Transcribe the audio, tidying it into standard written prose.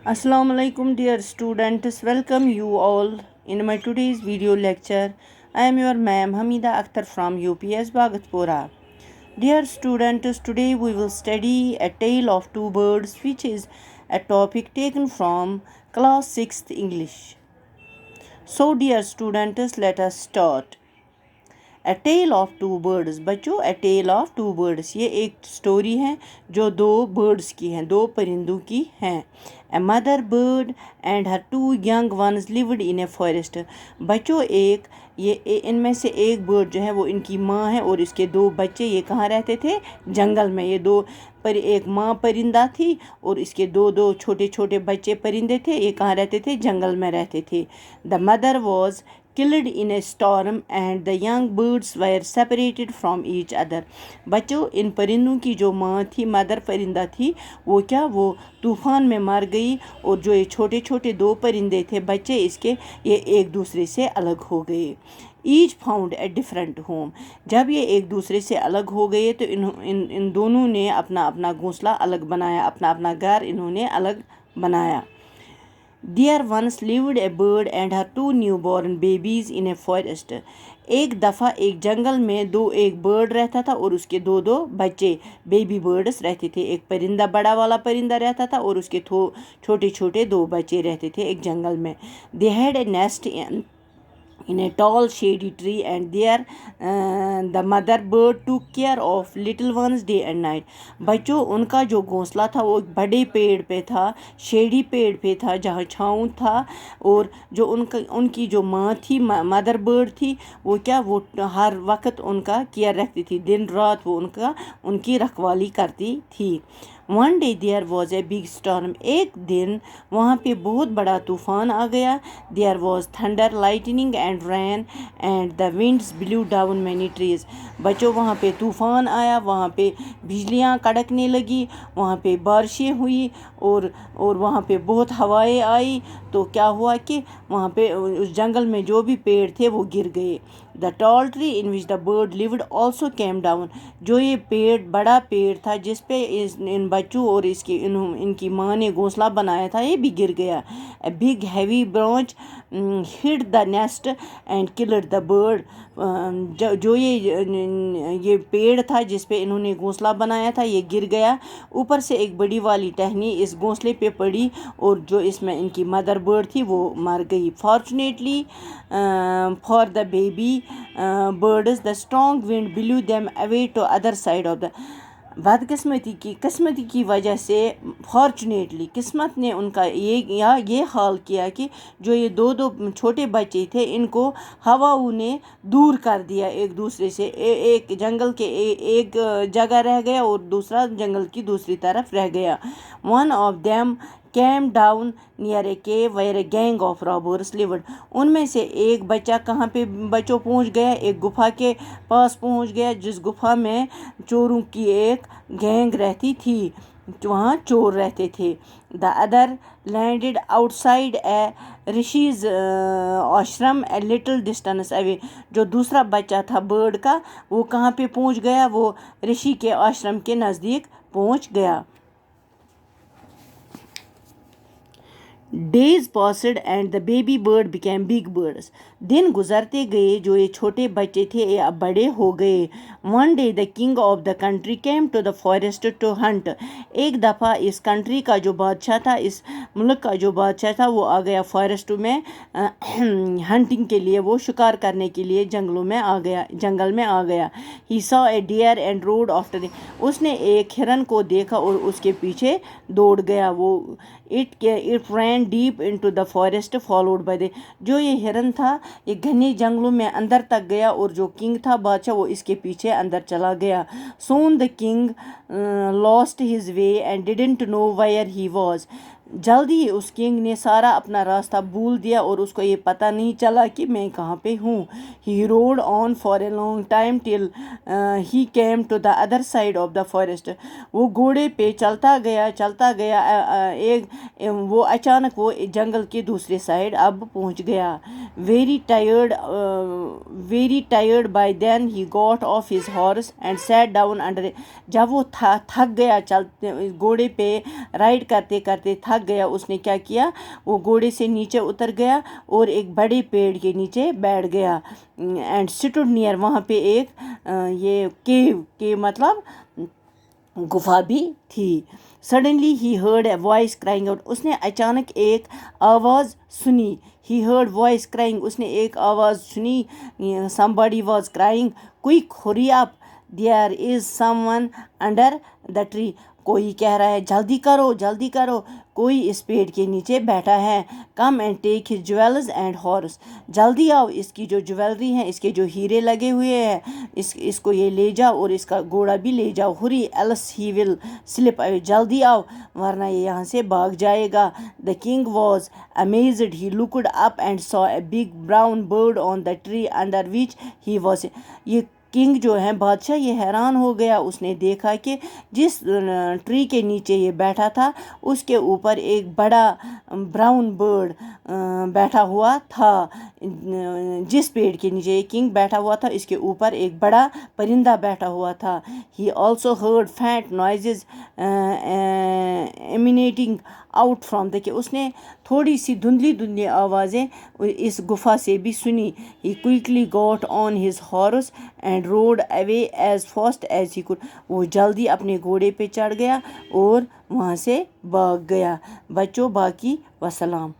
Assalamu alaikum dear students, welcome you all in my today's video lecture. I am your ma'am Hamida Akhtar from UPS Bhagatpura. Dear students, today we will study A Tale of Two Birds, which is a topic taken from class 6th English. So dear students, let us start. A Tale of Two Birds. बच्चों A Tale of Two Birds ये एक story है जो दो birds की हैं, दो परिंदों की हैं. A mother bird and her two young ones lived in a forest. बच्चों इनमें से एक बर्ड जो है वो इनकी माँ है और इसके दो बच्चे ये कहाँ रहते थे? जंगल में. ये दो पर एक माँ परिंदा थी और इसके दो दो छोटे छोटे बच्चे परिंदे थे. ये कहाँ रहते थे? जंगल में रहते थे. The mother was killed in a storm and the young birds were separated from each other. बच्चों इन परिंदों की जो माँ थी, मदर परिंदा थी, वो तूफ़ान में मर गई और जो ये छोटे छोटे दो परिंदे थे बच्चे इसके, ये एक दूसरे से अलग हो गए. Each found a different home. जब ये एक दूसरे से अलग हो गए तो इन दोनों ने अपना अपना घोंसला अलग बनाया, अपना अपना घर इन्होंने अलग बनाया. There once lived a bird and her two newborn babies in a forest. एक दफ़ा एक जंगल में एक बर्ड रहता था और उसके दो दो बच्चे बेबी बर्ड्स रहते थे. एक परिंदा, बड़ा वाला परिंदा रहता था और उसके छोटे छोटे दो बच्चे रहते थे एक जंगल में. They had a nest in a tall shady tree and there the mother bird took care of little ones day and night. बच्चों उनका जो घोंसला था वो एक बड़े पेड़ पे था, शेडी पेड़ पे था जहाँ छाँव था. और जो उनकी जो माँ थी, मदर बर्ड थी, वो हर वक्त उनका केयर रखती थी. दिन रात वो उनकी रखवाली करती थी. One day there was a big storm. एक दिन वहाँ पे बहुत बड़ा तूफ़ान आ गया. There was thunder, lightning and rain and the winds blew down many trees. बच्चों वहाँ पे तूफ़ान आया, वहाँ पे बिजलियाँ कड़कने लगी, वहाँ पे बारिशें हुई और वहाँ पे बहुत हवाएं आई. तो क्या हुआ कि वहाँ पे उस जंगल में जो भी पेड़ थे वो गिर गए. The tall tree in which the bird lived also came down. जो ये बड़ा पेड़ था जिस पे इन बच्चों और इनकी माँ ने घोंसला बनाया था, ये भी गिर गया. A big heavy branch hit the nest and killed the bird. जो ये पेड़ था जिस पे इन्होंने घोंसला बनाया था, ये गिर गया. ऊपर से एक बड़ी वाली टहनी इस घोंसले पे पड़ी और जो इसमें इनकी मदर बर्ड थी वो मर गई. Fortunately for the baby birds, the strong wind blew them away to other side of the. किस्मती की वजह से, फॉर्चुनेटली किस्मत ने उनका ये हाल किया कि जो ये दो छोटे बच्चे थे इनको हवाओं ने दूर कर दिया एक दूसरे से. एक जंगल के एक जगह रह गया और दूसरा जंगल की दूसरी तरफ रह गया. One of them came down near a cave where a gang of robbers lived. उनमें से एक बच्चा कहाँ पे बच्चों पहुँच गया? एक गुफा के पास पहुँच गया जिस गुफा में चोरों की एक गैंग रहती थी, वहाँ चोर रहते थे. The other landed outside a Rishi's ashram a little distance away. जो दूसरा बच्चा था बर्ड का, वो कहाँ पे पहुँच गया? वो ऋषि के आश्रम के नज़दीक पहुँच गया. Days passed and the baby bird became big birds. दिन गुजरते गए, जो ये छोटे बच्चे थे ये अब बड़े हो गए. One day the king of the country came to the forest to hunt. एक दफ़ा इस कंट्री का जो बादशाह था, इस मुल्क का जो बादशाह था, वो आ गया फॉरेस्ट में हंटिंग के लिए, वो शिकार करने के लिए जंगल में आ गया. He saw a deer and rode after it. उसने एक हिरन को देखा और उसके पीछे दौड़ गया. वो it ran deep into the forest followed by the. जो ये हिरन था ये घने जंगलों में अंदर तक गया और जो किंग था बादशाह, वो इसके पीछे अंदर चला गया. Soon the king lost his way and didn't know where he was. जल्दी ही उस किंग ने सारा अपना रास्ता भूल दिया और उसको ये पता नहीं चला कि मैं कहाँ पे हूँ. He rode on for a long time till he came to the other side of the forest. वो घोड़े पे चलता गया वो अचानक वो जंगल के दूसरे साइड अब पहुँच गया. Very tired by then he got off his horse and sat down under. जब वो थक गया घोड़े पे राइड करते करते थक गया उसने क्या किया, वो घोड़े से नीचे उतर गया और एक बड़े पेड़ के नीचे बैठ गया। एंड स्टूड नियर, वहाँ पे एक ये केव मतलब गुफा भी थी। Suddenly he heard a voice crying out, उसने अचानक एक आवाज़ सुनी। ही हर्ड वॉइस क्राइंग, उसने एक आवाज़ सुनी। Somebody was crying quick hurry up there is someone under the tree, कोई कह रहा है जल्दी करो जल्दी करो, कोई इस पेड़ के नीचे बैठा है। Come and take his jewels and horse, जल्दी आओ, इसकी जो ज्वेलरी है, इसके जो हीरे लगे हुए हैं, इसको ये ले जाओ और इसका घोड़ा भी ले जाओ। Hurry else he will slip away, जल्दी आओ वरना ये यहाँ से भाग जाएगा। The king was amazed, he looked up and saw a big brown bird on the tree under which he was, ये किंग जो है बादशाह, ये हैरान हो गया। उसने देखा कि जिस ट्री के नीचे ये बैठा था उसके ऊपर एक बड़ा ब्राउन बर्ड बैठा हुआ था। जिस पेड़ के नीचे ये किंग बैठा हुआ था इसके ऊपर एक बड़ा परिंदा बैठा हुआ था। He also heard faint noises emanating out from the, उसने थोड़ी सी धुंधली धुंधली आवाज़ें इस गुफा से भी सुनी। He quickly got on his horse and rode away as fast as he could, वो जल्दी अपने घोड़े पे चढ़ गया और वहाँ से भाग गया। बच्चों बाकी वसलाम।